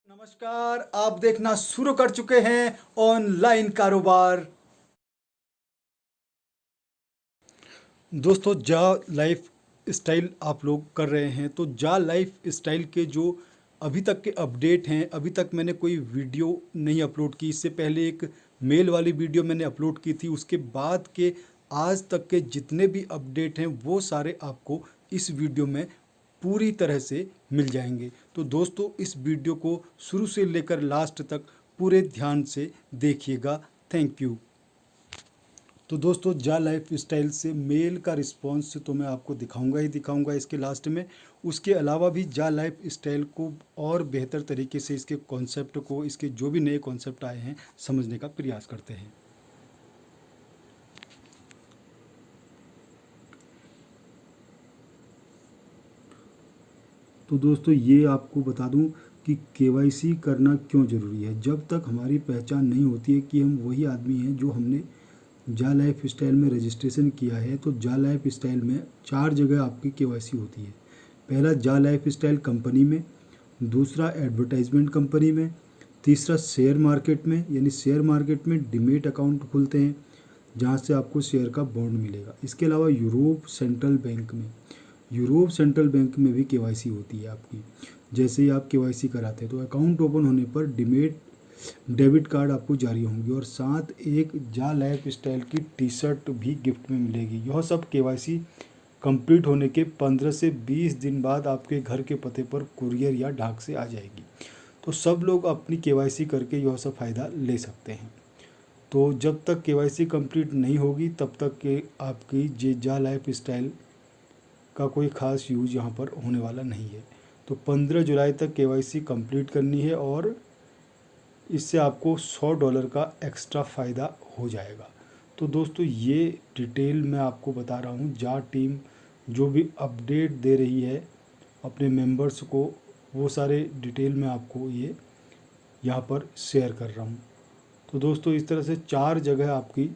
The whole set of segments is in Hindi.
नमस्कार, आप देखना शुरू कर चुके हैं ऑनलाइन कारोबार। दोस्तों, जा लाइफ स्टाइल आप लोग कर रहे हैं तो जा लाइफ स्टाइल के जो अभी तक के अपडेट हैं, अभी तक मैंने कोई वीडियो नहीं अपलोड की। इससे पहले एक मेल वाली वीडियो मैंने अपलोड की थी। उसके बाद के आज तक के जितने भी अपडेट हैं वो सारे आपको इस वीडियो में पूरी तरह से मिल जाएंगे। तो दोस्तों, इस वीडियो को शुरू से लेकर लास्ट तक पूरे ध्यान से देखिएगा। Thank you. तो दोस्तों, जा लाइफ स्टाइल से मेल का रिस्पॉन्स तो मैं आपको दिखाऊंगा ही दिखाऊंगा इसके लास्ट में। उसके अलावा भी जा लाइफ स्टाइल को और बेहतर तरीके से इसके कॉन्सेप्ट को, इसके जो भी नए कॉन्सेप्ट आए हैं, समझने का प्रयास करते हैं। तो दोस्तों, ये आपको बता दूं कि केवाईसी करना क्यों ज़रूरी है। जब तक हमारी पहचान नहीं होती है कि हम वही आदमी हैं जो हमने जा लाइफ स्टाइल में रजिस्ट्रेशन किया है, तो जा लाइफ स्टाइल में 4 जगह आपकी केवाईसी होती है। पहला, जा लाइफ स्टाइल कंपनी में। दूसरा, एडवर्टाइजमेंट कंपनी में। तीसरा, शेयर मार्केट में, यानी शेयर मार्केट में डीमैट अकाउंट खुलते हैं जहाँ से आपको शेयर का बॉन्ड मिलेगा। इसके अलावा यूरोप सेंट्रल बैंक में, यूरोप सेंट्रल बैंक में भी केवाईसी होती है आपकी। जैसे ही आप केवाईसी कराते हैं तो अकाउंट ओपन होने पर डीमैट डेबिट कार्ड आपको जारी होंगे और साथ एक जा लाइफ स्टाइल की टी शर्ट भी गिफ्ट में मिलेगी। यह सब केवाईसी कंप्लीट होने के 15 से 20 दिन बाद आपके घर के पते पर कुरियर या डाक से आ जाएगी। तो सब लोग अपनी केवाईसी करके यह सब फ़ायदा ले सकते हैं। तो जब तक केवाईसी कंप्लीट नहीं होगी तब तक के आपकी जा लाइफ स्टाइल का कोई ख़ास यूज यहाँ पर होने वाला नहीं है। तो 15 जुलाई तक केवाईसी कंप्लीट करनी है और इससे आपको $100 का एक्स्ट्रा फ़ायदा हो जाएगा। तो दोस्तों, ये डिटेल मैं आपको बता रहा हूँ। जा टीम जो भी अपडेट दे रही है अपने मेंबर्स को, वो सारे डिटेल मैं आपको ये यहाँ पर शेयर कर रहा हूँ। तो दोस्तों, इस तरह से 4 जगह आपकी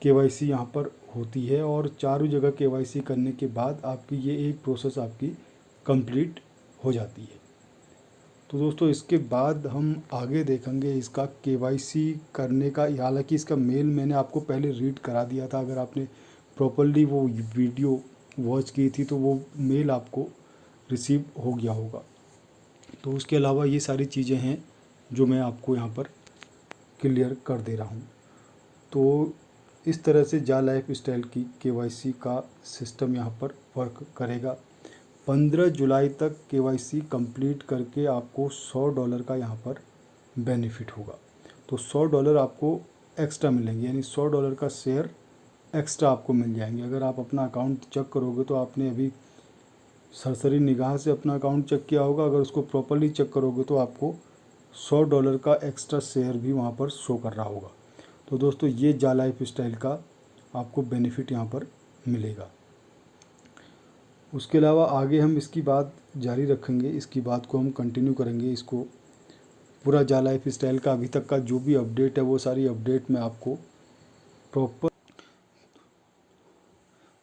केवाईसी यहाँ पर होती है और चारों जगह केवाईसी करने के बाद आपकी ये एक प्रोसेस आपकी कंप्लीट हो जाती है। तो दोस्तों, इसके बाद हम आगे देखेंगे इसका केवाईसी करने का। हालांकि इसका मेल मैंने आपको पहले रीड करा दिया था। अगर आपने प्रॉपर्ली वो वीडियो वॉच की थी तो वो मेल आपको रिसीव हो गया होगा। तो उसके अलावा ये सारी चीज़ें हैं जो मैं आपको यहाँ पर क्लियर कर दे रहा हूँ। तो इस तरह से जा लाइफ स्टाइल की केवाईसी का सिस्टम यहाँ पर वर्क करेगा। 15 जुलाई तक केवाईसी कंप्लीट करके आपको $100 का यहाँ पर बेनिफिट होगा। तो $100 आपको एक्स्ट्रा मिलेंगे, यानी $100 का शेयर एक्स्ट्रा आपको मिल जाएंगे। अगर आप अपना अकाउंट चेक करोगे तो आपने अभी सरसरी निगाह से अपना अकाउंट चेक किया होगा। अगर उसको प्रॉपर्ली चेक करोगे तो आपको $100 का एक्स्ट्रा शेयर भी वहाँ पर शो कर रहा होगा। तो दोस्तों, ये जा लाइफ स्टाइल का आपको बेनिफिट यहाँ पर मिलेगा। उसके अलावा आगे हम इसकी बात जारी रखेंगे, इसकी बात को हम कंटिन्यू करेंगे। इसको पूरा जा लाइफ स्टाइल का अभी तक का जो भी अपडेट है वो सारी अपडेट मैं आपको प्रॉपर।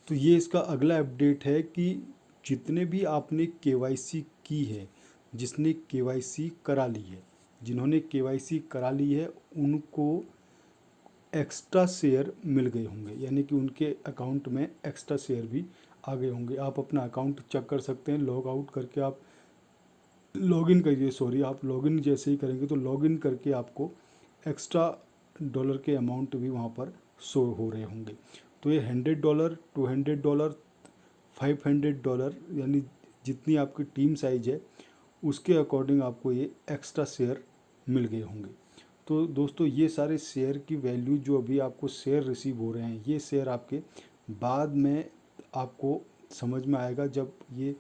तो ये इसका अगला अपडेट है कि जितने भी आपने केवाईसी की है, जिसने केवाईसी करा ली है, जिन्होंने केवाईसी करा ली है उनको एक्स्ट्रा शेयर मिल गए होंगे, यानी कि उनके अकाउंट में एक्स्ट्रा शेयर भी आ गए होंगे। आप अपना अकाउंट चेक कर सकते हैं। लॉग आउट करके आप लॉगिन करिए, आप लॉगिन जैसे ही करेंगे तो लॉगिन करके आपको एक्स्ट्रा डॉलर के अमाउंट भी वहाँ पर शो हो रहे होंगे। तो ये $100, $200, $500, यानी जितनी आपकी टीम साइज है उसके अकॉर्डिंग आपको ये एक्स्ट्रा शेयर मिल गए होंगे। तो दोस्तों, ये सारे शेयर की वैल्यू जो अभी आपको शेयर रिसीव हो रहे हैं, ये शेयर आपके बाद में आपको समझ में आएगा जब ये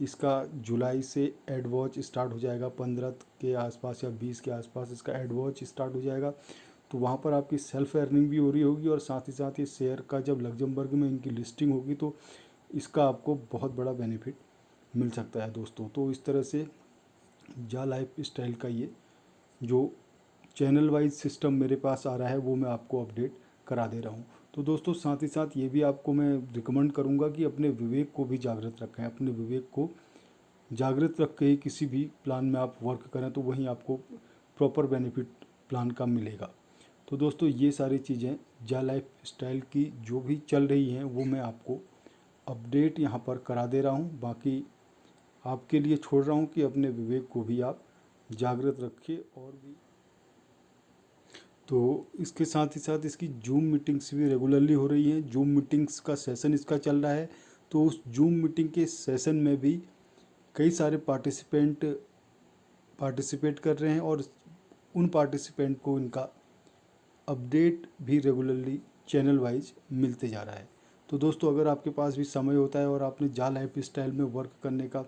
इसका जुलाई से एड वॉच स्टार्ट हो जाएगा। 15 के आसपास या 20 के आसपास इसका एड वॉच स्टार्ट हो जाएगा। तो वहाँ पर आपकी सेल्फ अर्निंग भी हो रही होगी और साथ ही साथ ये शेयर का जब लग्जमबर्ग में इनकी लिस्टिंग होगी तो इसका आपको बहुत बड़ा बेनिफिट मिल सकता है दोस्तों। तो इस तरह से जा लाइफ स्टाइल का ये जो चैनल वाइज सिस्टम मेरे पास आ रहा है वो मैं आपको अपडेट करा दे रहा हूँ। तो दोस्तों, साथ ही साथ ये भी आपको मैं रिकमेंड करूँगा कि अपने विवेक को भी जागृत रखें, अपने विवेक को जागृत रख के ही किसी भी प्लान में आप वर्क करें तो वहीं आपको प्रॉपर बेनिफिट प्लान का मिलेगा। तो दोस्तों ये सारी चीज़ें जा लाइफ स्टाइल की जो भी चल रही हैं वो मैं आपको अपडेट यहाँ पर करा दे रहा हूँ। बाकी आपके लिए छोड़ रहा हूँ कि अपने विवेक को भी आप जागृत रखिए। और भी तो इसके साथ ही साथ इसकी जूम मीटिंग्स भी रेगुलरली हो रही हैं। जूम मीटिंग्स का सेशन इसका चल रहा है, तो उस जूम मीटिंग के सेशन में भी कई सारे पार्टिसिपेट कर रहे हैं और उन पार्टिसिपेंट को इनका अपडेट भी रेगुलरली चैनल वाइज मिलते जा रहा है। तो दोस्तों अगर आपके पास भी समय होता है और आपने जा लाइफ स्टाइल में वर्क करने का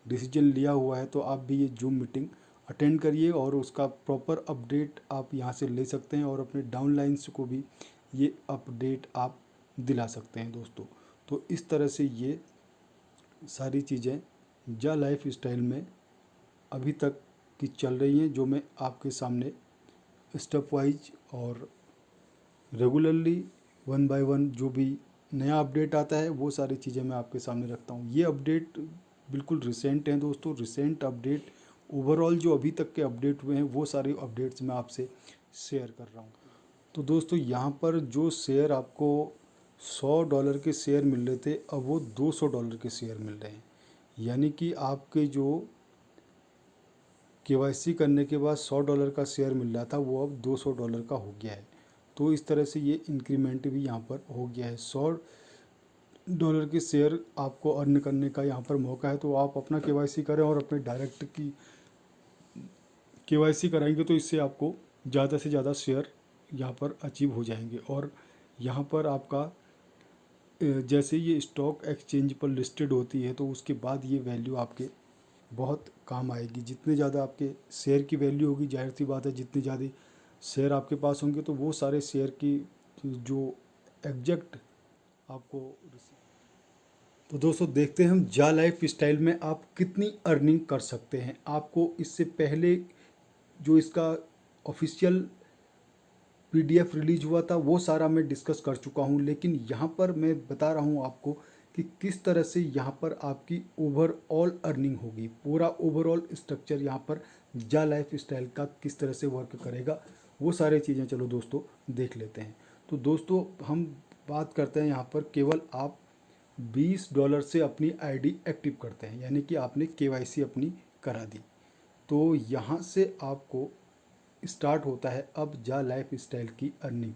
डिसीजन लिया हुआ है तो आप भी ये जूम मीटिंग अटेंड करिए और उसका प्रॉपर अपडेट आप यहाँ से ले सकते हैं और अपने डाउनलाइंस को भी ये अपडेट आप दिला सकते हैं दोस्तों। तो इस तरह से ये सारी चीज़ें जा लाइफ स्टाइल में अभी तक की चल रही हैं, जो मैं आपके सामने स्टेप वाइज और रेगुलरली वन बाय वन जो भी नया अपडेट आता है वो सारी चीज़ें मैं आपके सामने रखता हूँ। ये अपडेट बिल्कुल रिसेंट हैं दोस्तों, रिसेंट अपडेट। ओवरऑल जो अभी तक के अपडेट हुए हैं वो सारे अपडेट्स मैं आपसे शेयर कर रहा हूँ। तो दोस्तों यहाँ पर जो शेयर आपको $100 के शेयर मिल रहे थे अब वो $200 के शेयर मिल रहे हैं, यानी कि आपके जो केवाईसी करने के बाद $100 का शेयर मिल रहा था वो अब $200 का हो गया है। तो इस तरह से ये इंक्रीमेंट भी यहाँ पर हो गया है। $100 के शेयर आपको अर्न करने का यहाँ पर मौका है, तो आप अपना केवाईसी करें और अपने डायरेक्ट की केवाईसी कराएंगे तो इससे आपको ज़्यादा से ज़्यादा शेयर यहाँ पर अचीव हो जाएंगे। और यहाँ पर आपका जैसे ये स्टॉक एक्सचेंज पर लिस्टेड होती है तो उसके बाद ये वैल्यू आपके बहुत काम आएगी। जितने ज़्यादा आपके शेयर की वैल्यू होगी, जाहिर सी बात है जितने ज़्यादा शेयर आपके पास होंगे तो वो सारे शेयर की जो एग्जैक्ट आपको। तो दोस्तों देखते हैं हम जा लाइफ स्टाइल में आप कितनी अर्निंग कर सकते हैं। आपको इससे पहले जो इसका ऑफिशियल पीडीएफ रिलीज हुआ था वो सारा मैं डिस्कस कर चुका हूँ, लेकिन यहाँ पर मैं बता रहा हूँ आपको कि किस तरह से यहाँ पर आपकी ओवरऑल अर्निंग होगी। पूरा ओवरऑल स्ट्रक्चर यहाँ पर जा लाइफ स्टाइल का किस तरह से वर्क करेगा वो सारी चीज़ें चलो दोस्तों देख लेते हैं। तो दोस्तों हम बात करते हैं यहाँ पर केवल आप $20 से अपनी आईडी एक्टिव करते हैं, यानी कि आपने केवाईसी अपनी करा दी, तो यहाँ से आपको स्टार्ट होता है अब जा लाइफ स्टाइल की अर्निंग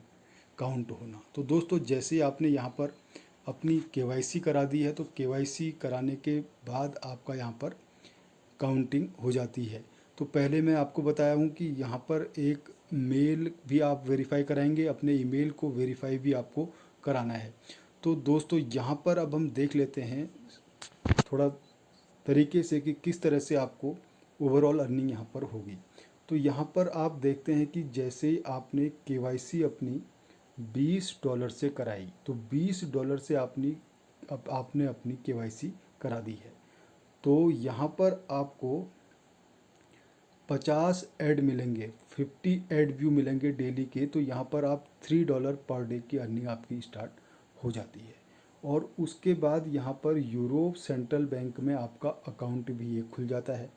काउंट होना। तो दोस्तों जैसे आपने यहाँ पर अपनी केवाईसी करा दी है तो केवाईसी कराने के बाद आपका यहाँ पर काउंटिंग हो जाती है। तो पहले मैं आपको बताया हूँ कि यहाँ पर एक मेल भी आप वेरीफाई कराएंगे, अपने ईमेल को वेरीफाई भी आपको कराना है। तो दोस्तों यहाँ पर अब हम देख लेते हैं थोड़ा तरीके से कि किस तरह से आपको ओवरऑल अर्निंग यहाँ पर होगी। तो यहाँ पर आप देखते हैं कि जैसे ही आपने केवाईसी अपनी $20 से कराई तो $20 से आपने अपनी केवाईसी करा दी है, तो यहाँ पर आपको 50 ऐड मिलेंगे, 50 ऐड व्यू मिलेंगे डेली के। तो यहाँ पर आप $3 पर डे की अर्निंग आपकी स्टार्ट हो जाती है। और उसके बाद यहाँ पर यूरोप सेंट्रल बैंक में आपका अकाउंट भी एक खुल जाता है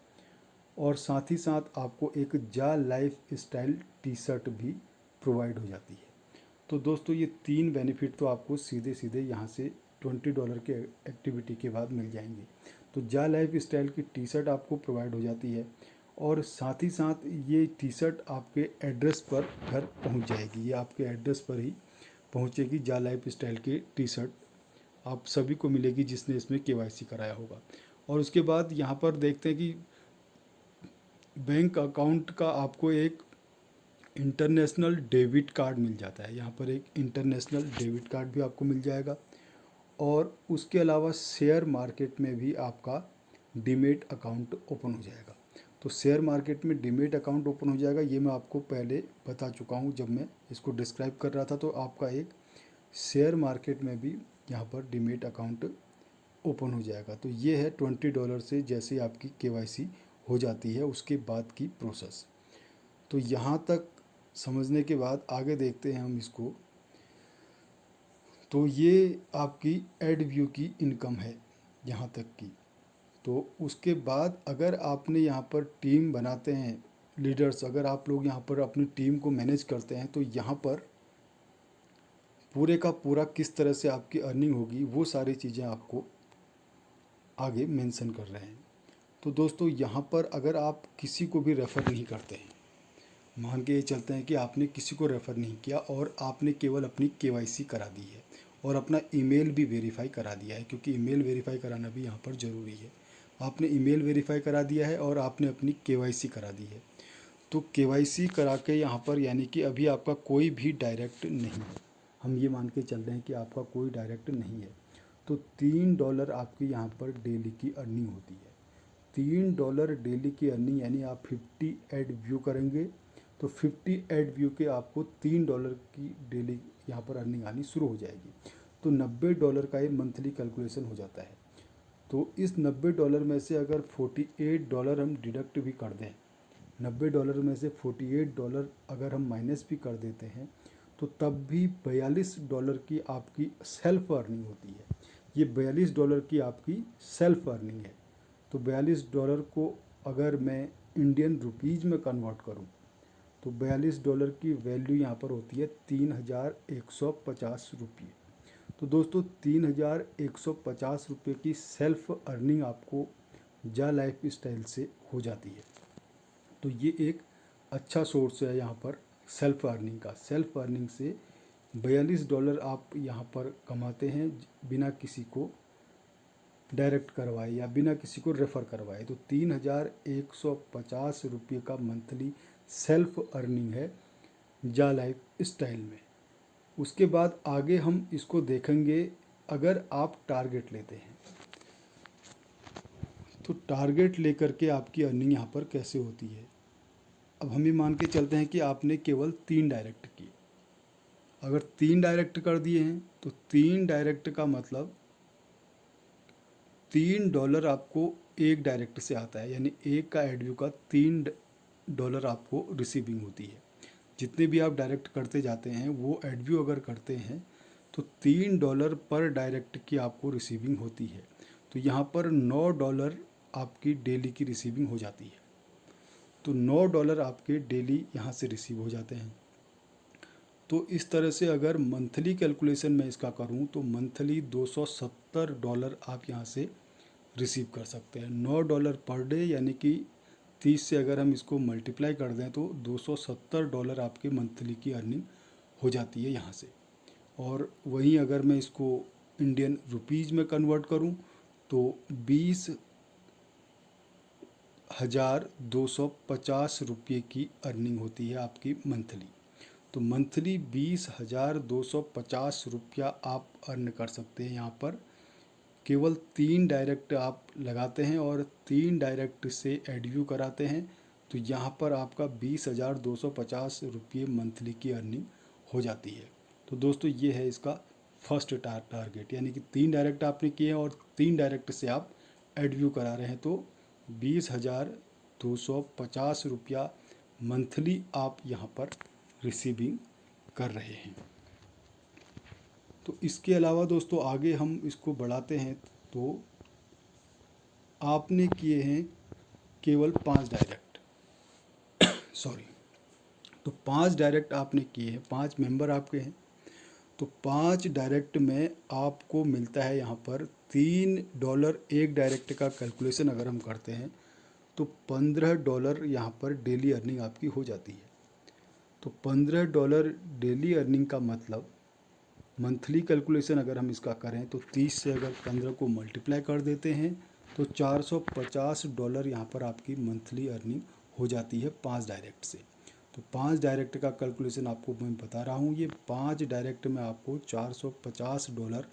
और साथ ही साथ आपको एक जा लाइफ स्टाइल टी शर्ट भी प्रोवाइड हो जाती है। तो दोस्तों ये 3 बेनिफिट तो आपको सीधे सीधे यहाँ से $20 के एक्टिविटी के बाद मिल जाएंगे। तो जा लाइफ स्टाइल की टी शर्ट आपको प्रोवाइड हो जाती है और साथ ही साथ ये टी शर्ट आपके एड्रेस पर घर पहुँच जाएगी। ये आपके एड्रेस पर ही पहुँचेगी। जा लाइफ स्टाइल की टी शर्ट आप सभी को मिलेगी जिसने इसमें केवाईसी कराया होगा। और उसके बाद यहाँ पर देखते हैं कि बैंक अकाउंट का आपको एक इंटरनेशनल डेबिट कार्ड मिल जाता है। यहाँ पर एक इंटरनेशनल डेबिट कार्ड भी आपको मिल जाएगा और उसके अलावा शेयर मार्केट में भी आपका डीमेट अकाउंट ओपन हो जाएगा। तो शेयर मार्केट में डीमेट अकाउंट ओपन हो जाएगा, ये मैं आपको पहले बता चुका हूँ जब मैं इसको डिस्क्राइब कर रहा था। तो आपका एक शेयर मार्केट में भी यहाँ पर डीमेट अकाउंट ओपन हो जाएगा। तो ये है $20 से जैसे आपकी केवाईसी हो जाती है उसके बाद की प्रोसेस। तो यहाँ तक समझने के बाद आगे देखते हैं हम इसको। तो ये आपकी एड व्यू की इनकम है यहाँ तक की। तो उसके बाद अगर आपने यहाँ पर टीम बनाते हैं, लीडर्स, अगर आप लोग यहाँ पर अपनी टीम को मैनेज करते हैं, तो यहाँ पर पूरे का पूरा किस तरह से आपकी अर्निंग होगी वो सारी चीज़ें आपको आगे मेंशन कर रहे हैं। तो दोस्तों यहाँ पर अगर आप किसी को भी रेफ़र नहीं करते हैं, मान के ये चलते हैं कि आपने किसी को रेफ़र नहीं किया और आपने केवल अपनी केवाईसी करा दी है और अपना ईमेल भी वेरीफाई करा दिया है, क्योंकि ईमेल वेरीफाई कराना भी यहाँ पर ज़रूरी है। आपने ईमेल वेरीफाई करा दिया है और आपने अपनी केवाईसी करा दी है। तो केवाईसी करा के यहाँ पर यानी कि अभी आपका कोई भी डायरेक्ट नहीं है, हम ये मान के चल रहे हैं कि आपका कोई डायरेक्ट नहीं है, तो $3 आपकी यहाँ पर डेली की अर्निंग होती है। $3 डेली की अर्निंग यानी आप 50 ऐड व्यू करेंगे तो 50 ऐड व्यू के आपको $3 की डेली यहाँ पर अर्निंग आनी शुरू हो जाएगी। तो $90 का ये मंथली कैलकुलेशन हो जाता है। तो इस $90 में से अगर $48 हम डिडक्ट भी कर दें, $90 में से $48 अगर हम माइनस भी कर देते हैं, तो तब भी $42 की आपकी सेल्फ अर्निंग होती है। ये $42 की आपकी सेल्फ अर्निंग है। तो $42 को अगर मैं इंडियन रुपीज़ में कन्वर्ट करूं, तो $42 की वैल्यू यहाँ पर होती है 3150 रुपये। तो दोस्तों 3150 रुपये की सेल्फ अर्निंग आपको जा लाइफ स्टाइल से हो जाती है। तो ये एक अच्छा सोर्स है यहाँ पर सेल्फ अर्निंग का। सेल्फ अर्निंग से $42 आप यहाँ पर कमाते हैं बिना किसी को डायरेक्ट करवाए या बिना किसी को रेफ़र करवाए। तो 3150 रुपये का मंथली सेल्फ अर्निंग है जा लाइफ स्टाइल में। उसके बाद आगे हम इसको देखेंगे। अगर आप टारगेट लेते हैं तो टारगेट लेकर के आपकी अर्निंग यहाँ पर कैसे होती है। अब हम ये मान के चलते हैं कि आपने केवल 3 डायरेक्ट किए। अगर 3 डायरेक्ट कर दिए हैं तो 3 डायरेक्ट का मतलब $3 आपको एक डायरेक्ट से आता है, यानी एक का एड व्यू का $3 आपको रिसीविंग होती है। जितने भी आप डायरेक्ट करते जाते हैं वो एड व्यू अगर करते हैं तो $3 पर डायरेक्ट की आपको रिसीविंग होती है। तो यहाँ पर $9 आपकी डेली की रिसीविंग हो जाती है। तो $9 आपके डेली यहाँ से रिसीव हो जाते हैं। तो इस तरह से अगर मंथली कैलकुलेशन मैं इसका करूँ तो मंथली $270 आप यहाँ से रिसीव कर सकते हैं। $9 पर डे यानी कि 30 से अगर हम इसको मल्टीप्लाई कर दें तो $270 आपके मंथली की अर्निंग हो जाती है यहाँ से। और वहीं अगर मैं इसको इंडियन रुपीज़ में कन्वर्ट करूँ तो 20,250 रुपये की अर्निंग होती है आपकी मंथली। तो मंथली 20,250 रुपया आप अर्न कर सकते हैं यहाँ पर। केवल 3 डायरेक्ट आप लगाते हैं और 3 डायरेक्ट से एड व्यू कराते हैं, तो यहाँ पर आपका 20,250 रुपये मंथली की अर्निंग हो जाती है। तो दोस्तों ये है इसका फर्स्ट टारगेट, यानी कि 3 डायरेक्ट आपने किए हैं और 3 डायरेक्ट से आप एड व्यू करा रहे हैं, तो 20,250 रुपया मंथली आप यहाँ पर रिसीविंग कर रहे हैं। तो इसके अलावा दोस्तों आगे हम इसको बढ़ाते हैं तो आपने किए हैं केवल 5 डायरेक्ट तो 5 डायरेक्ट आपने किए हैं, 5 मेंबर आपके हैं, तो 5 डायरेक्ट में आपको मिलता है यहाँ पर $3 एक डायरेक्ट का कैलकुलेशन अगर हम करते हैं तो $15 यहाँ पर डेली अर्निंग आपकी हो जाती है। तो $15 डेली अर्निंग का मतलब मंथली कैलकुलेशन अगर हम इसका करें तो 30 से अगर 15 को मल्टीप्लाई कर देते हैं तो $450 यहाँ पर आपकी मंथली अर्निंग हो जाती है 5 डायरेक्ट से। तो 5 डायरेक्ट का कैलकुलेशन आपको मैं बता रहा हूँ, ये 5 डायरेक्ट में आपको $450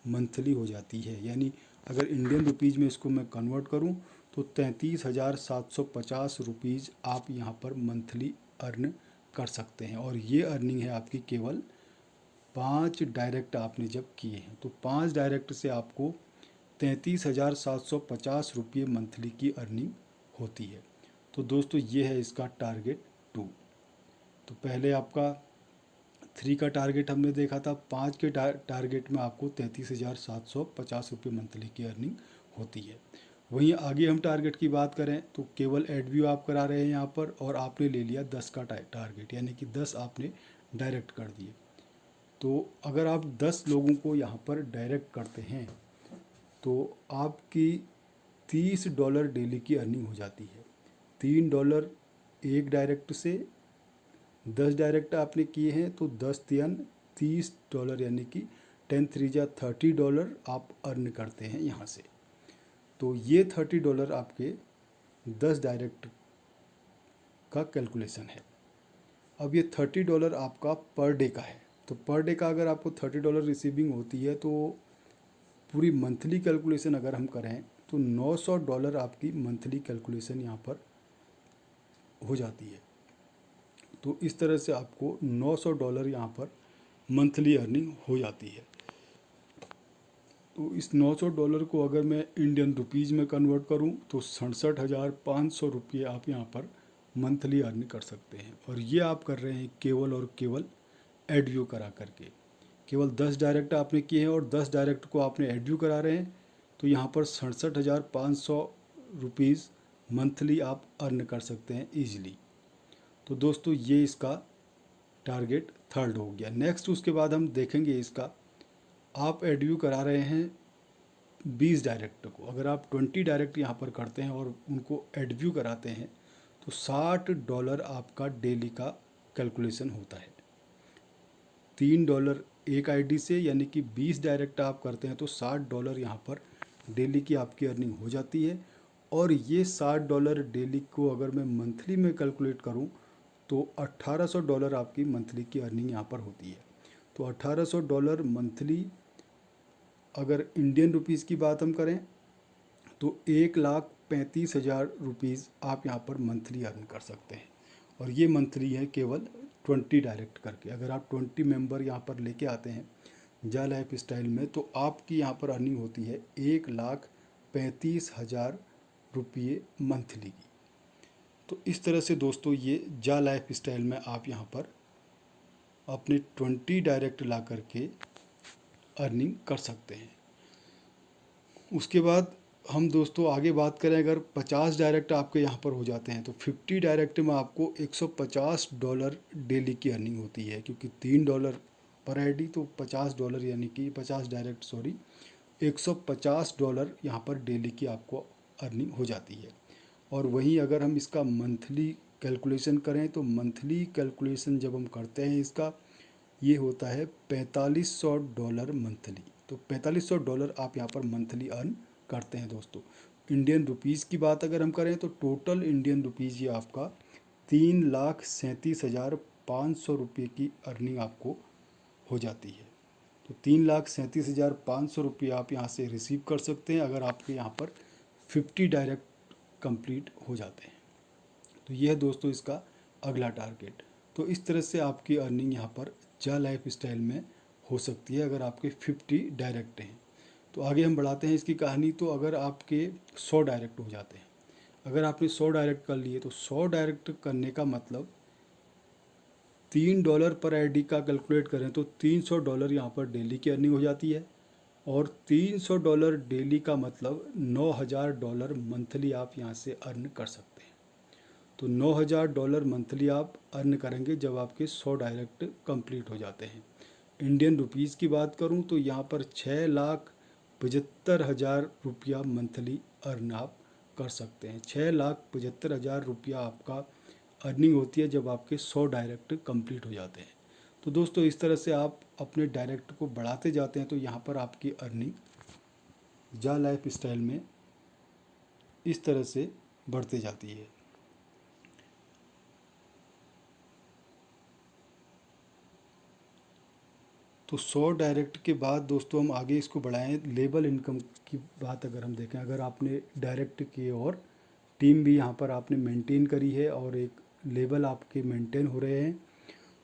मंथली हो जाती है। यानी अगर इंडियन रुपीज़ में इसको मैं कन्वर्ट करूँ तो 33,750 रुपीज़ आप यहाँ पर मंथली अर्न कर सकते हैं। और ये अर्निंग है आपकी केवल 5 डायरेक्ट आपने जब किए हैं। तो 5 डायरेक्ट से आपको 33,750 रुपये मंथली की अर्निंग होती है। तो दोस्तों ये है इसका टारगेट 2। तो पहले आपका 3 का टारगेट हमने देखा था, 5 के टारगेट में आपको 33,750 रुपये मंथली की अर्निंग होती है। वहीं आगे हम टारगेट की बात करें तो केवल एड व्यू आप करा रहे हैं यहाँ पर, और आपने ले लिया 10 का टारगेट, यानी कि 10 आपने डायरेक्ट कर दिए। तो अगर आप 10 लोगों को यहाँ पर डायरेक्ट करते हैं तो आपकी $30 डेली की अर्निंग हो जाती है। $3 एक डायरेक्ट से, 10 डायरेक्ट आपने किए हैं तो 10 तियन $30, यानी कि 10 3 जा $30 आप अर्न करते हैं यहाँ से। तो ये $30 आपके 10 डायरेक्ट का कैलकुलेशन है। अब ये $30 आपका पर डे का है। तो पर डे का अगर आपको $30 रिसीविंग होती है तो पूरी मंथली कैलकुलेशन अगर हम करें तो $900 आपकी मंथली कैलकुलेशन यहाँ पर हो जाती है। तो इस तरह से आपको $900 यहाँ पर मंथली अर्निंग हो जाती है। तो इस $900 को अगर मैं इंडियन रुपीज़ में कन्वर्ट करूँ तो 67,500 रुपये आप यहाँ पर मंथली अर्न कर सकते हैं। और ये आप कर रहे हैं केवल और केवल एड व्यू करा करके। केवल 10 डायरेक्ट आपने किए हैं और 10 डायरेक्ट को आपने एड व्यू करा रहे हैं, तो यहाँ पर 67,500 रुपीज़ मंथली आप अर्न कर सकते हैं ईजिली। तो दोस्तों ये इसका टारगेट थर्ड हो गया। नेक्स्ट उसके बाद हम देखेंगे इसका, आप एड व्यू करा रहे हैं 20 डायरेक्ट को। अगर आप 20 डायरेक्ट यहाँ पर करते हैं और उनको एड व्यू कराते हैं तो $60 आपका डेली का कैलकुलेशन होता है। $3 एक आईडी से, यानी कि 20 डायरेक्ट आप करते हैं तो $60 यहाँ पर डेली की आपकी अर्निंग हो जाती है। और ये $60 डेली को अगर मैं मंथली में कैलकुलेट करूँ तो $1,800 आपकी मंथली की अर्निंग यहाँ पर होती है। तो $1,800 मंथली अगर इंडियन रुपीज़ की बात हम करें तो 1,35,000 रुपीज़ आप यहाँ पर मंथली अर्न कर सकते हैं। और ये मंथली है केवल 20 डायरेक्ट करके। अगर आप 20 मेंबर यहाँ पर लेके आते हैं जा लाइफ स्टाइल में तो आपकी यहाँ पर अर्निंग होती है 1,35,000 रुपये मंथली की। तो इस तरह से दोस्तों ये जा लाइफ स्टाइल में आप यहाँ पर अपने 20 डायरेक्ट ला करके अर्निंग कर सकते हैं। उसके बाद हम दोस्तों आगे बात करें, अगर 50 डायरेक्ट आपके यहाँ पर हो जाते हैं तो 50 डायरेक्ट में आपको $150 डेली की अर्निंग होती है, क्योंकि $3 पर आईडी तो $50, यानी कि 50 डायरेक्ट $150 यहाँ पर डेली की आपको अर्निंग हो जाती है। और वहीं अगर हम इसका मंथली कैलकुलेशन करें तो मंथली कैलकुलेशन जब हम करते हैं इसका, ये होता है $4,500 मंथली। तो $4,500 आप यहाँ पर मंथली अर्न करते हैं दोस्तों। इंडियन रुपीज़ की बात अगर हम करें तो टोटल इंडियन रुपीज़ ये आपका 3,37,500 रुपये की अर्निंग आपको हो जाती है। तो 3,37,500 रुपये आप यहाँ से रिसीव कर सकते हैं अगर आपके यहाँ पर 50 डायरेक्ट कंप्लीट हो जाते हैं। तो यह है दोस्तों इसका अगला टारगेट। तो इस तरह से आपकी अर्निंग यहाँ पर जा लाइफ स्टाइल में हो सकती है अगर आपके 50 डायरेक्ट हैं। तो आगे हम बढ़ाते हैं इसकी कहानी। तो अगर आपके 100 डायरेक्ट हो जाते हैं, अगर आपने 100 डायरेक्ट कर लिए तो 100 डायरेक्ट करने का मतलब $3 पर आईडी का कैलकुलेट करें तो $300 यहाँ पर डेली की अर्निंग हो जाती है। और $300 डेली का मतलब $9,000 मंथली आप यहाँ से अर्न कर सकते हैं। तो $9,000 मंथली आप अर्न करेंगे जब आपके 100 डायरेक्ट कंप्लीट हो जाते हैं। इंडियन रुपीज़ की बात करूँ तो यहाँ पर 6,75,000 रुपया मंथली अर्न आप कर सकते हैं। 6,75,000 रुपया आपका अर्निंग होती है जब आपके 100 डायरेक्ट कंप्लीट हो जाते हैं। तो दोस्तों इस तरह से आप अपने डायरेक्ट को बढ़ाते जाते हैं तो यहाँ पर आपकी अर्निंग जा लाइफ स्टाइल में इस तरह से बढ़ते जाती है। तो 100 डायरेक्ट के बाद दोस्तों हम आगे इसको बढ़ाएं। लेबल इनकम की बात अगर हम देखें, अगर आपने डायरेक्ट किए और टीम भी यहाँ पर आपने मेंटेन करी है और एक लेवल आपके मेंटेन हो रहे हैं,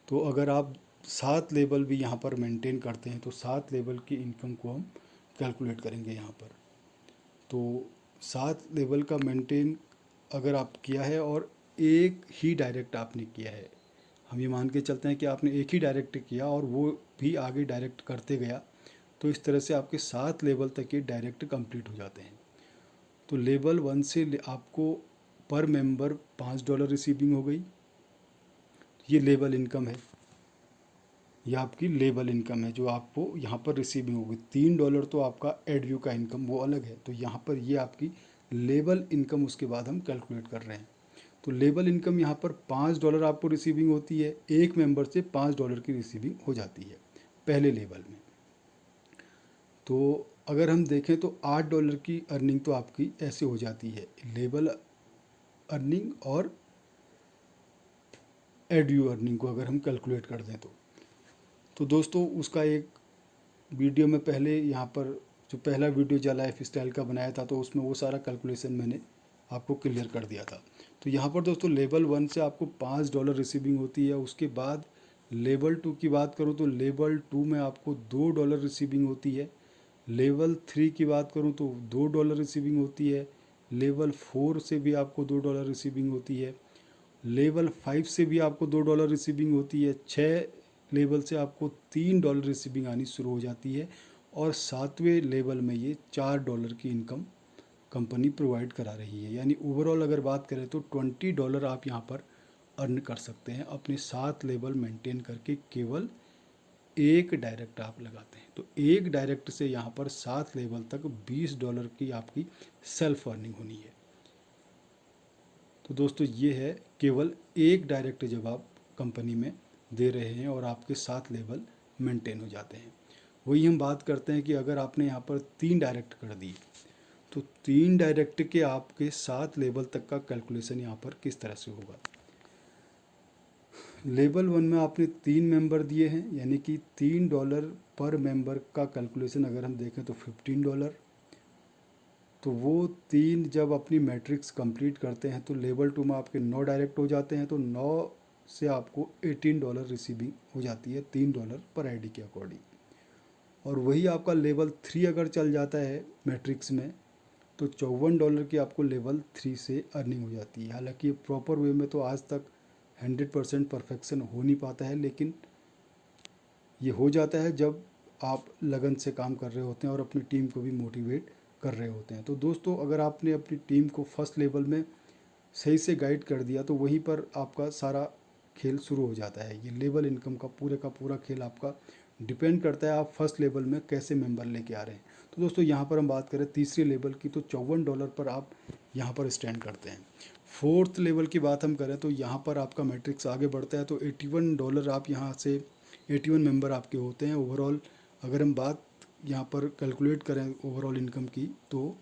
तो अगर आप 7 लेवल भी यहाँ पर मेंटेन करते हैं तो 7 लेवल की इनकम को हम कैलकुलेट करेंगे यहाँ पर। तो 7 लेवल का मेंटेन अगर आप किया है और एक ही डायरेक्ट आपने किया है, हम ये मान के चलते हैं कि आपने एक ही डायरेक्ट किया और वो भी आगे डायरेक्ट करते गया, तो इस तरह से आपके 7 लेवल तक ये डायरेक्ट कंप्लीट हो जाते हैं। तो लेवल 1 से आपको पर मेंबर $5 रिसीविंग हो गई। ये लेवल इनकम है, ये आपकी लेवल इनकम है जो आपको यहाँ पर रिसीविंग होगी। $3 तो आपका एडव्यू का इनकम वो अलग है, तो यहाँ पर ये आपकी लेवल इनकम उसके बाद हम कैलकुलेट कर रहे हैं। तो लेवल इनकम यहाँ पर $5 आपको रिसीविंग होती है, एक मेंबर से $5 की रिसीविंग हो जाती है पहले लेवल में। तो अगर हम देखें तो $8 की अर्निंग तो आपकी ऐसे हो जाती है, लेवल अर्निंग और एडव्यू अर्निंग को अगर हम कैलकुलेट कर दें तो दोस्तों उसका एक वीडियो में पहले यहाँ पर जो पहला वीडियो जा लाइफ स्टाइल का बनाया था तो उसमें वो सारा कैलकुलेशन मैंने आपको क्लियर कर दिया था। तो यहाँ पर दोस्तों लेवल 1 से आपको $5 रिसीविंग होती है। उसके बाद लेवल 2 की बात करूँ तो लेवल 2 में आपको $2 रिसीविंग होती है। लेवल 3 की बात करूँ तो $2 रिसीविंग होती है। लेवल 4 से भी आपको $2 रिसीविंग होती है। लेवल 5 से भी आपको $2 रिसीविंग होती है। 6 लेवल से आपको $3 रिसीविंग आनी शुरू हो जाती है और 7वें लेवल में ये $4 की इनकम कंपनी प्रोवाइड करा रही है। यानी ओवरऑल अगर बात करें तो $20 आप यहाँ पर अर्न कर सकते हैं अपने 7 लेवल मेंटेन करके, केवल एक डायरेक्ट आप लगाते हैं। तो एक डायरेक्ट से यहाँ पर 7 लेवल तक $20 की आपकी सेल्फ अर्निंग होनी है। तो दोस्तों ये है केवल एक डायरेक्ट जब आप कंपनी में दे रहे हैं और आपके 7 लेवल मेंटेन हो जाते हैं। वही हम बात करते हैं कि अगर आपने यहाँ पर 3 डायरेक्ट कर दिए तो 3 डायरेक्ट के आपके 7 लेवल तक का कैलकुलेशन यहाँ पर किस तरह से होगा। लेवल 1 में आपने 3 मेंबर दिए हैं, यानी कि $3 पर मेंबर का कैलकुलेशन अगर हम देखें तो $15। तो वो 3 जब अपनी मैट्रिक्स कंप्लीट करते हैं तो लेवल 2 में आपके 9 डायरेक्ट हो जाते हैं, तो 9 से आपको $18 रिसीविंग हो जाती है $3 पर आईडी के अकॉर्डिंग। और वही आपका लेवल 3 अगर चल जाता है मैट्रिक्स में तो $54 की आपको लेवल 3 से अर्निंग हो जाती है। हालांकि ये प्रॉपर वे में तो आज तक 100% परफेक्शन हो नहीं पाता है, लेकिन ये हो जाता है जब आप लगन से काम कर रहे होते हैं और अपनी टीम को भी मोटिवेट कर रहे होते हैं। तो दोस्तों अगर आपने अपनी टीम को फर्स्ट लेवल में सही से गाइड कर दिया तो वहीं पर आपका सारा खेल शुरू हो जाता है। ये लेवल इनकम का पूरा खेल आपका डिपेंड करता है आप फर्स्ट लेवल में कैसे मेंबर लेके आ रहे हैं। तो दोस्तों यहाँ पर हम बात करें तीसरे लेवल की तो $54 पर आप यहाँ पर स्टैंड करते हैं। फोर्थ लेवल की बात हम करें तो यहाँ पर आपका मैट्रिक्स आगे बढ़ता है तो $81 आप यहाँ से 81 मेंबर आपके होते हैं ओवरऑल। अगर हम बात यहाँ पर कैलकुलेट करें ओवरऑल इनकम की तो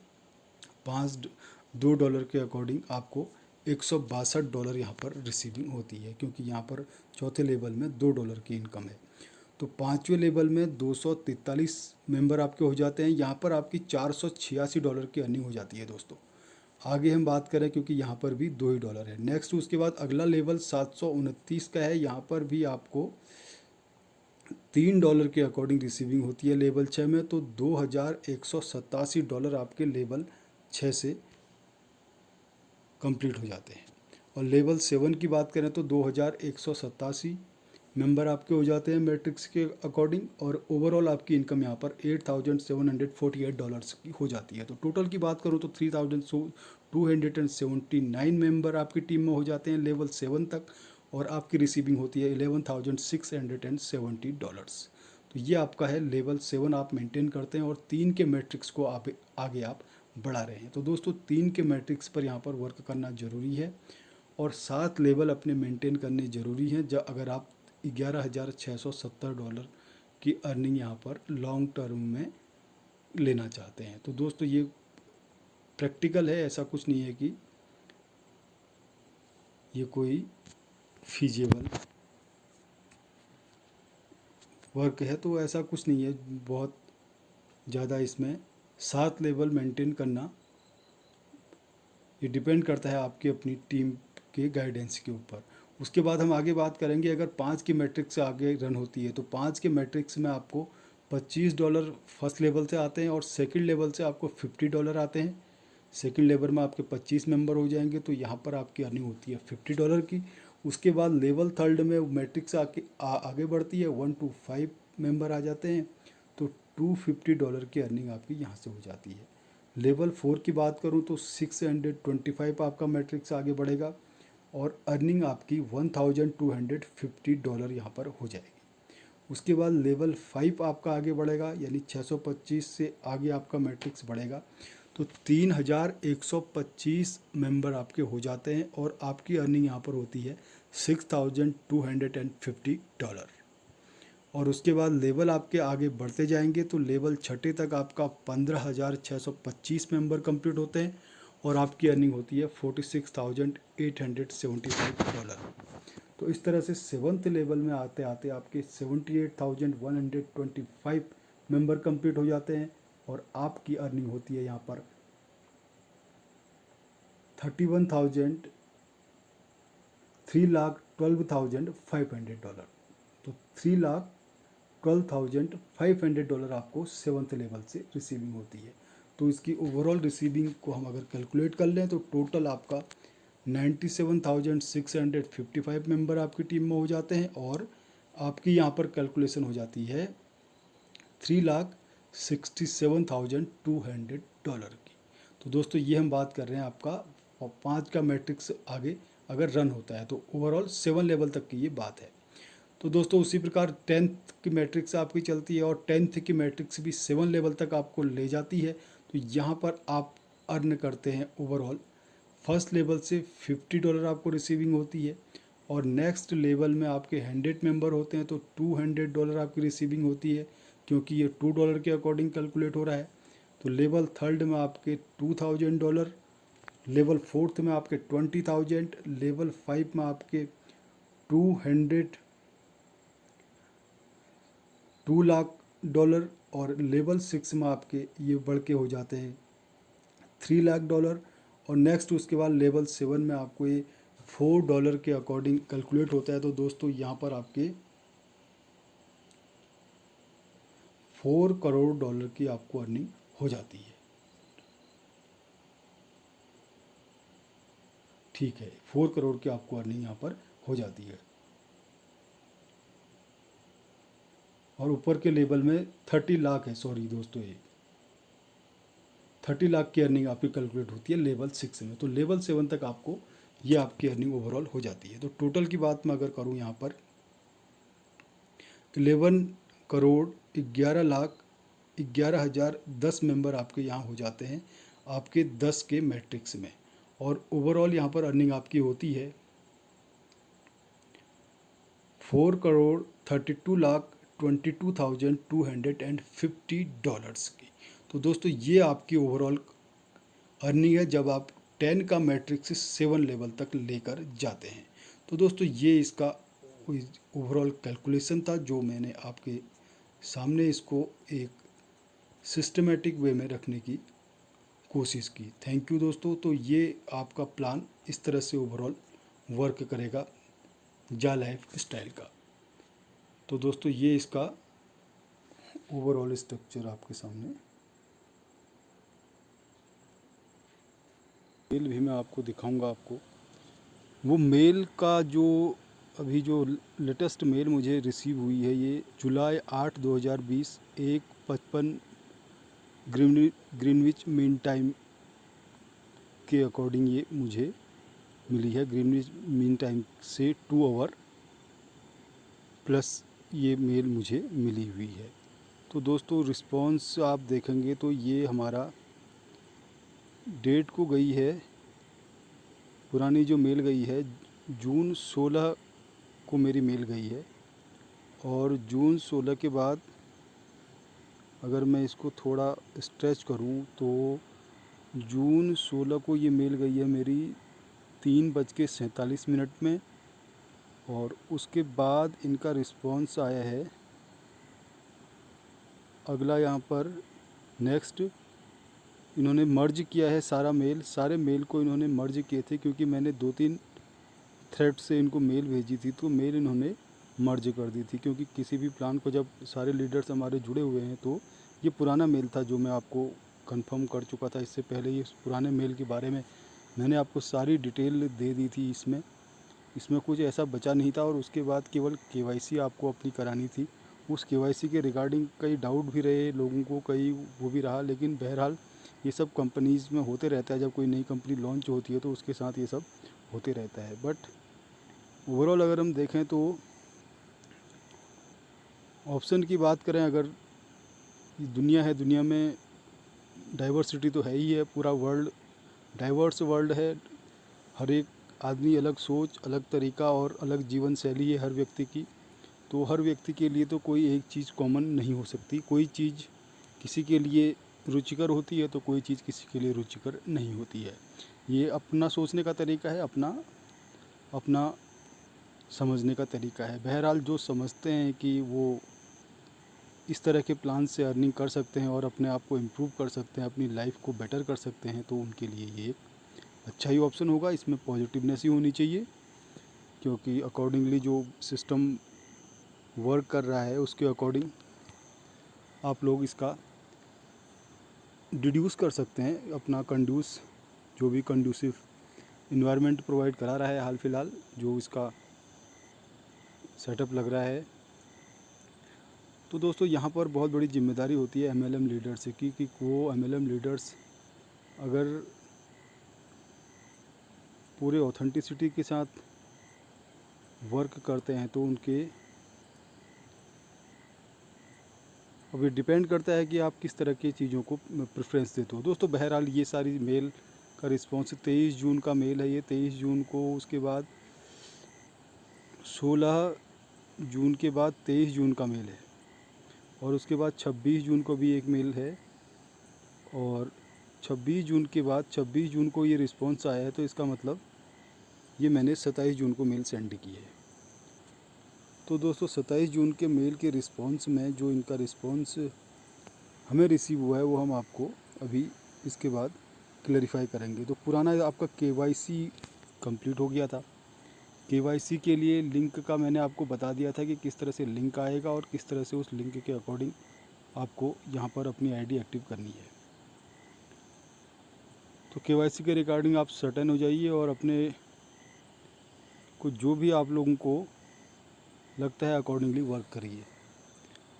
$2 के अकॉर्डिंग आपको $162 यहाँ पर रिसीविंग होती है, क्योंकि यहाँ पर चौथे लेवल में $2 की इनकम है। तो 5वें लेवल में 243 मेंबर आपके हो जाते हैं, यहाँ पर आपकी $486 की अर्निंग हो जाती है दोस्तों। आगे हम बात करें क्योंकि यहाँ पर भी $2 है। नेक्स्ट उसके बाद अगला लेवल 729 का है, यहाँ पर भी आपको $3 के अकॉर्डिंग रिसीविंग होती है लेवल 6 में। तो $2187 आपके लेवल 6 से कंप्लीट हो जाते हैं। और लेवल 7 की बात करें तो 2187 मेंबर आपके हो जाते हैं मैट्रिक्स के अकॉर्डिंग, और ओवरऑल आपकी इनकम यहाँ पर $8,748 की हो जाती है। तो टोटल की बात करूँ तो 3,279 मेंबर आपकी टीम में हो जाते हैं लेवल 7 तक, और आपकी रिसीविंग होती है $11,670। तो ये आपका है लेवल 7 आप मेंटेन करते हैं और 3 के मैट्रिक्स को आगे आप बढ़ा रहे हैं। तो दोस्तों 3 के मैट्रिक्स पर यहाँ पर वर्क करना ज़रूरी है और 7 लेवल अपने मेंटेन करने ज़रूरी हैं अगर आप $11,670 की अर्निंग यहाँ पर लॉन्ग टर्म में लेना चाहते हैं। तो दोस्तों ये प्रैक्टिकल है, ऐसा कुछ नहीं है कि ये कोई फीजेबल वर्क है, तो ऐसा कुछ नहीं है। बहुत ज़्यादा इसमें 7 लेवल मेंटेन करना ये डिपेंड करता है आपकी अपनी टीम के गाइडेंस के ऊपर। उसके बाद हम आगे बात करेंगे अगर 5 की मैट्रिक्स से आगे रन होती है तो 5 के मैट्रिक्स में आपको $25 फर्स्ट लेवल से आते हैं और सेकंड लेवल से आपको $50 आते हैं। सेकंड लेवल में आपके 25 मेंबर हो जाएंगे तो यहाँ पर आपकी अर्निंग होती है $50 की। उसके बाद लेवल 3 में मैट्रिक्स आगे बढ़ती है, 1 to 5 मेंबर आ जाते हैं तो $250 की अर्निंग आपकी यहाँ से हो जाती है। लेवल 4 की बात करूं तो 625 आपका मैट्रिक्स आगे बढ़ेगा और अर्निंग आपकी $1250 यहाँ पर हो जाएगी। उसके बाद लेवल 5 आपका आगे बढ़ेगा, यानी 625 से आगे आपका मैट्रिक्स बढ़ेगा तो 3125 मेंबर आपके हो जाते हैं और आपकी अर्निंग यहाँ पर होती है $6250। और उसके बाद लेवल आपके आगे बढ़ते जाएंगे तो लेवल 6 तक आपका 15,625 मेंबर कंप्लीट होते हैं और आपकी अर्निंग होती है $46,875। तो इस तरह से 7th लेवल में आते आते आपके 78,125 मेंबर कंप्लीट हो जाते हैं और आपकी अर्निंग होती है यहाँ पर $3,12,500। तो $3,12,500 आपको 7th लेवल से रिसीविंग होती है। तो इसकी ओवरऑल रिसीविंग को हम अगर कैलकुलेट कर लें तो टोटल आपका 97,655 मेंबर आपकी टीम में हो जाते हैं और आपकी यहाँ पर कैलकुलेशन हो जाती है $3,67,200 की। तो दोस्तों ये हम बात कर रहे हैं आपका 5 का मैट्रिक्स आगे अगर रन होता है तो ओवरऑल 7 लेवल तक की ये बात है। तो दोस्तों उसी प्रकार 10th की मैट्रिक्स आपकी चलती है और 10th की मैट्रिक्स भी 7 लेवल तक आपको ले जाती है। तो यहाँ पर आप अर्न करते हैं ओवरऑल फर्स्ट लेवल से $50 आपको रिसीविंग होती है और नेक्स्ट लेवल में आपके 100 मेंबर होते हैं तो $200 आपकी रिसीविंग होती है, क्योंकि ये $2 के अकॉर्डिंग कैलकुलेट हो रहा है। तो लेवल 3rd में आपके $2,000, लेवल 4th में आपके 20,000, लेवल 5 में आपके 2 लाख डॉलर और लेवल 6 में आपके ये बढ़ के हो जाते हैं $3 लाख और नेक्स्ट उसके बाद लेवल 7 में आपको ये $4 के अकॉर्डिंग कैलकुलेट होता है। तो दोस्तों यहाँ पर आपके $4 करोड़ की आपको अर्निंग हो जाती है। ठीक है, 4 करोड़ की आपको अर्निंग यहाँ पर हो जाती है और ऊपर के लेवल में 30 लाख है, सॉरी दोस्तों ये 30 लाख की अर्निंग आपकी कैलकुलेट होती है लेवल 6 में। तो लेवल 7 तक आपको ये आपकी अर्निंग ओवरऑल हो जाती है। तो टोटल की बात मैं अगर करूँ यहाँ पर 11 करोड़ 11 लाख 11,010 मेंबर आपके यहाँ हो जाते हैं आपके 10 के मैट्रिक्स में और ओवरऑल यहाँ पर अर्निंग आपकी होती है 4 करोड़ 32 लाख $22,250 की। तो दोस्तों ये आपकी ओवरऑल अर्निंग है जब आप 10 का मैट्रिक्स 7 लेवल तक लेकर जाते हैं। तो दोस्तों ये इसका ओवरऑल कैलकुलेशन था जो मैंने आपके सामने इसको एक सिस्टमेटिक वे में रखने की कोशिश की। थैंक यू दोस्तों। तो ये आपका प्लान इस तरह से ओवरऑल वर्क करेगा जा लाइफ स्टाइल का। तो दोस्तों ये इसका ओवरऑल स्ट्रक्चर आपके सामने, मेल भी मैं आपको दिखाऊंगा। आपको वो मेल का जो अभी जो लेटेस्ट मेल मुझे रिसीव हुई है ये जुलाई 8, 2020 1:55 ग्रीनविच मीन टाइम के अकॉर्डिंग ये मुझे मिली है। ग्रीनविच मीन टाइम से 2 आवर प्लस ये मेल मुझे मिली हुई है। तो दोस्तों रिस्पॉन्स आप देखेंगे तो ये हमारा डेट को गई है, पुरानी जो मेल गई है जून 16 को मेरी मेल गई है और जून 16 के बाद अगर मैं इसको थोड़ा स्ट्रेच करूं तो जून 16 को ये मेल गई है मेरी 3:47 में और उसके बाद इनका रिस्पॉन्स आया है अगला। यहाँ पर नेक्स्ट इन्होंने मर्ज किया है सारे मेल को इन्होंने मर्ज किए थे, क्योंकि मैंने 2-3 थ्रेड से इनको मेल भेजी थी तो मेल इन्होंने मर्ज कर दी थी, क्योंकि किसी भी प्लान को जब सारे लीडर्स हमारे जुड़े हुए हैं तो ये पुराना मेल था जो मैं आपको कंफर्म कर चुका था इससे पहले। ये पुराने मेल के बारे में मैंने आपको सारी डिटेल दे दी थी, इसमें कुछ ऐसा बचा नहीं था। और उसके बाद केवल केवाईसी आपको अपनी करानी थी। उस केवाईसी के रिगार्डिंग कई डाउट भी रहे लोगों को, कई वो भी रहा, लेकिन बहरहाल ये सब कंपनीज़ में होते रहता है। जब कोई नई कंपनी लॉन्च होती है तो उसके साथ ये सब होते रहता है। बट ओवरऑल अगर हम देखें तो ऑप्शन की बात करें, अगर दुनिया है, दुनिया में डाइवर्सिटी तो है ही है, पूरा वर्ल्ड डाइवर्स वर्ल्ड है। हर एक आदमी अलग सोच, अलग तरीका और अलग जीवन शैली है हर व्यक्ति की। तो हर व्यक्ति के लिए तो कोई एक चीज़ कॉमन नहीं हो सकती। कोई चीज़ किसी के लिए रुचिकर होती है तो कोई चीज़ किसी के लिए रुचिकर नहीं होती है। ये अपना सोचने का तरीका है, अपना अपना समझने का तरीका है। बहरहाल जो समझते हैं कि वो इस तरह के प्लान से अर्निंग कर सकते हैं और अपने आप को इम्प्रूव कर सकते हैं, अपनी लाइफ को बेटर कर सकते हैं, तो उनके लिए ये एक अच्छा ही ऑप्शन होगा। इसमें पॉजिटिवनेस ही होनी चाहिए, क्योंकि अकॉर्डिंगली जो सिस्टम वर्क कर रहा है उसके अकॉर्डिंग आप लोग इसका डिड्यूस कर सकते हैं। अपना कंड्यूस, जो भी कंड्यूसिव इन्वायरमेंट प्रोवाइड करा रहा है हाल फिलहाल जो इसका सेटअप लग रहा है। तो दोस्तों यहाँ पर बहुत बड़ी जिम्मेदारी होती है MLM लीडर्स की कि वो MLM लीडर्स अगर पूरे ऑथेंटिसिटी के साथ वर्क करते हैं तो उनके अब ये डिपेंड करता है कि आप किस तरह की चीज़ों को प्रेफरेंस देते हो। दोस्तों बहरहाल ये सारी मेल का रिस्पॉन्स 23 जून का मेल है ये, 23 जून को, उसके बाद 16 जून के बाद 23 जून का मेल है, और उसके बाद 26 जून को भी एक मेल है, और 26 जून के बाद 26 जून को ये रिस्पॉन्स आया है। तो इसका मतलब ये मैंने 27 जून को मेल सेंड की है। तो दोस्तों 27 जून के मेल के रिस्पॉन्स में जो इनका रिस्पॉन्स हमें रिसीव हुआ है वो हम आपको अभी इसके बाद क्लैरिफाई करेंगे। तो पुराना आपका KYC कंप्लीट हो गया था। KYC के लिए लिंक का मैंने आपको बता दिया था कि किस तरह से लिंक आएगा और किस तरह से उस लिंक के अकॉर्डिंग आपको यहाँ पर अपनी ID एक्टिव करनी है। तो KYC के रिगार्डिंग आप सर्टेन हो जाइए और अपने को जो भी आप लोगों को लगता है अकॉर्डिंगली वर्क करिए।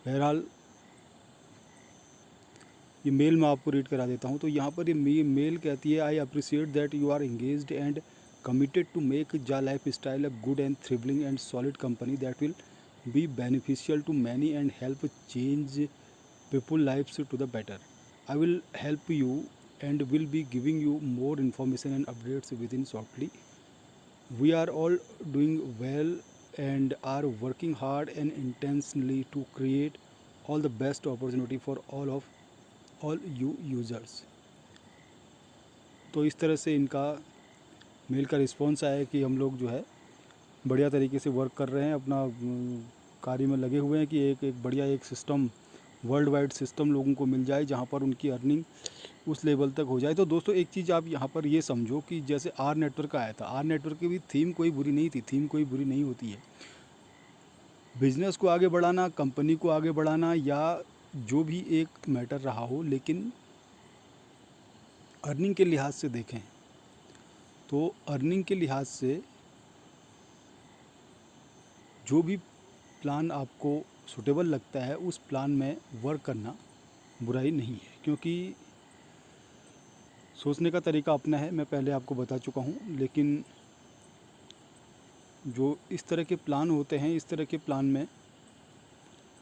बहरहाल ये मेल मैं आपको रीड करा देता हूँ। तो यहाँ पर ये मेल कहती है, I appreciate that you are engaged and committed to make Ja Lifestyle a good and thriving and solid company that will be beneficial to many and help change people's lives to the better. I will help you and will be giving you more information and updates within shortly. We are all doing well and are working hard and intensely to create all the best opportunity for all you users. तो इस तरह से इनका मेल का रिस्पॉन्स आया कि हम लोग जो है बढ़िया तरीके से वर्क कर रहे हैं, अपना कार्य में लगे हुए हैं कि एक बढ़िया एक सिस्टम, वर्ल्ड वाइड सिस्टम लोगों को मिल जाए जहां पर उनकी अर्निंग उस लेवल तक हो जाए। तो दोस्तों एक चीज़ आप यहाँ पर ये समझो कि जैसे आर नेटवर्क आया था, आर नेटवर्क की भी थीम कोई बुरी नहीं थी, थीम कोई बुरी नहीं होती है। बिजनेस को आगे बढ़ाना, कंपनी को आगे बढ़ाना या जो भी एक मैटर रहा हो, लेकिन अर्निंग के लिहाज से देखें तो अर्निंग के लिहाज से जो भी प्लान आपको सूटेबल लगता है उस प्लान में वर्क करना बुराई नहीं है, क्योंकि सोचने का तरीका अपना है, मैं पहले आपको बता चुका हूँ। लेकिन जो इस तरह के प्लान होते हैं, इस तरह के प्लान में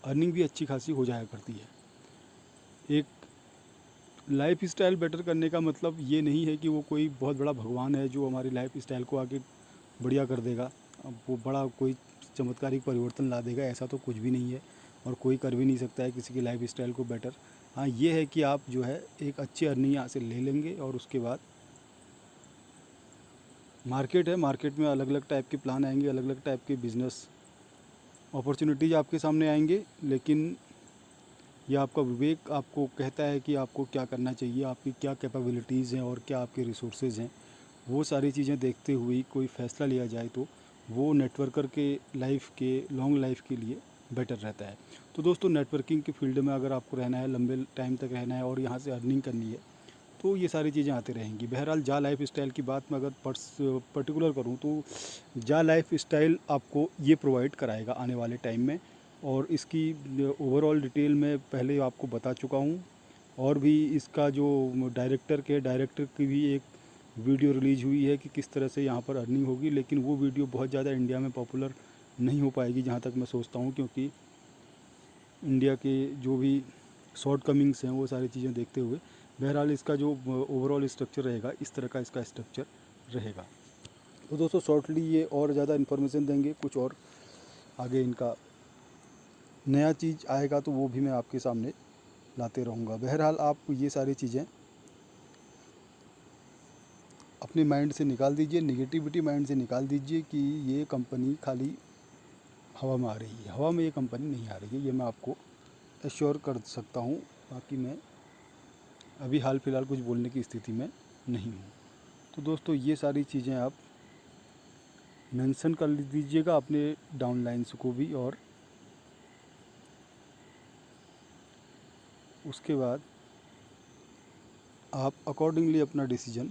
अर्निंग भी अच्छी खासी हो जाया करती है। एक लाइफ स्टाइल बेटर करने का मतलब ये नहीं है कि वो कोई बहुत बड़ा भगवान है जो हमारी लाइफ स्टाइल को आगे बढ़िया कर देगा, अब वो बड़ा कोई चमत्कारिक परिवर्तन ला देगा, ऐसा तो कुछ भी नहीं है और कोई कर भी नहीं सकता है किसी की लाइफ स्टाइल को बेटर। हाँ ये है कि आप जो है एक अच्छी अर्निंग यहाँ से ले लेंगे और उसके बाद मार्केट है, मार्केट में अलग अलग टाइप के प्लान आएंगे, अलग अलग टाइप के बिज़नेस अपॉर्चुनिटीज़ आपके सामने आएंगे। लेकिन यह आपका विवेक आपको कहता है कि आपको क्या करना चाहिए, आपकी क्या कैपेबिलिटीज़ हैं और क्या आपके रिसोर्सेज हैं, वो सारी चीज़ें देखते हुए कोई फ़ैसला लिया जाए तो वो नेटवर्कर के लाइफ के लॉन्ग लाइफ के लिए बेटर रहता है। तो दोस्तों नेटवर्किंग के फील्ड में अगर आपको रहना है, लंबे टाइम तक रहना है और यहाँ से अर्निंग करनी है तो ये सारी चीज़ें आती रहेंगी। बहरहाल जा लाइफ स्टाइल की बात मैं अगर पर्टिकुलर करूँ तो जा लाइफ स्टाइल आपको ये प्रोवाइड कराएगा आने वाले टाइम में, और इसकी ओवरऑल डिटेल में पहले आपको बता चुका हूँ और भी इसका जो डायरेक्टर की भी एक वीडियो रिलीज़ हुई है कि किस तरह से यहाँ पर अर्निंग होगी, लेकिन वो वीडियो बहुत ज़्यादा इंडिया में पॉपुलर नहीं हो पाएगी जहाँ तक मैं सोचता हूँ, क्योंकि इंडिया के जो भी शॉर्ट कमिंग्स हैं वो सारी चीज़ें देखते हुए। बहरहाल इसका जो ओवरऑल स्ट्रक्चर रहेगा, इस तरह का इसका स्ट्रक्चर रहेगा। तो दोस्तों शॉर्टली ये और ज़्यादा इन्फॉर्मेशन देंगे, कुछ और आगे इनका नया चीज़ आएगा तो वो भी मैं आपके सामने लाते रहूँगा। बहरहाल आप ये सारी चीज़ें अपने माइंड से निकाल दीजिए, नेगेटिविटी माइंड से निकाल दीजिए कि ये कंपनी खाली हवा में आ रही है। हवा में ये कंपनी नहीं आ रही है, ये मैं आपको एश्योर कर सकता हूँ। बाकी मैं अभी हाल फिलहाल कुछ बोलने की स्थिति में नहीं हूँ। तो दोस्तों ये सारी चीज़ें आप मेंशन कर दीजिएगा अपने डाउनलाइंस को भी, और उसके बाद आप अकॉर्डिंगली अपना डिसीजन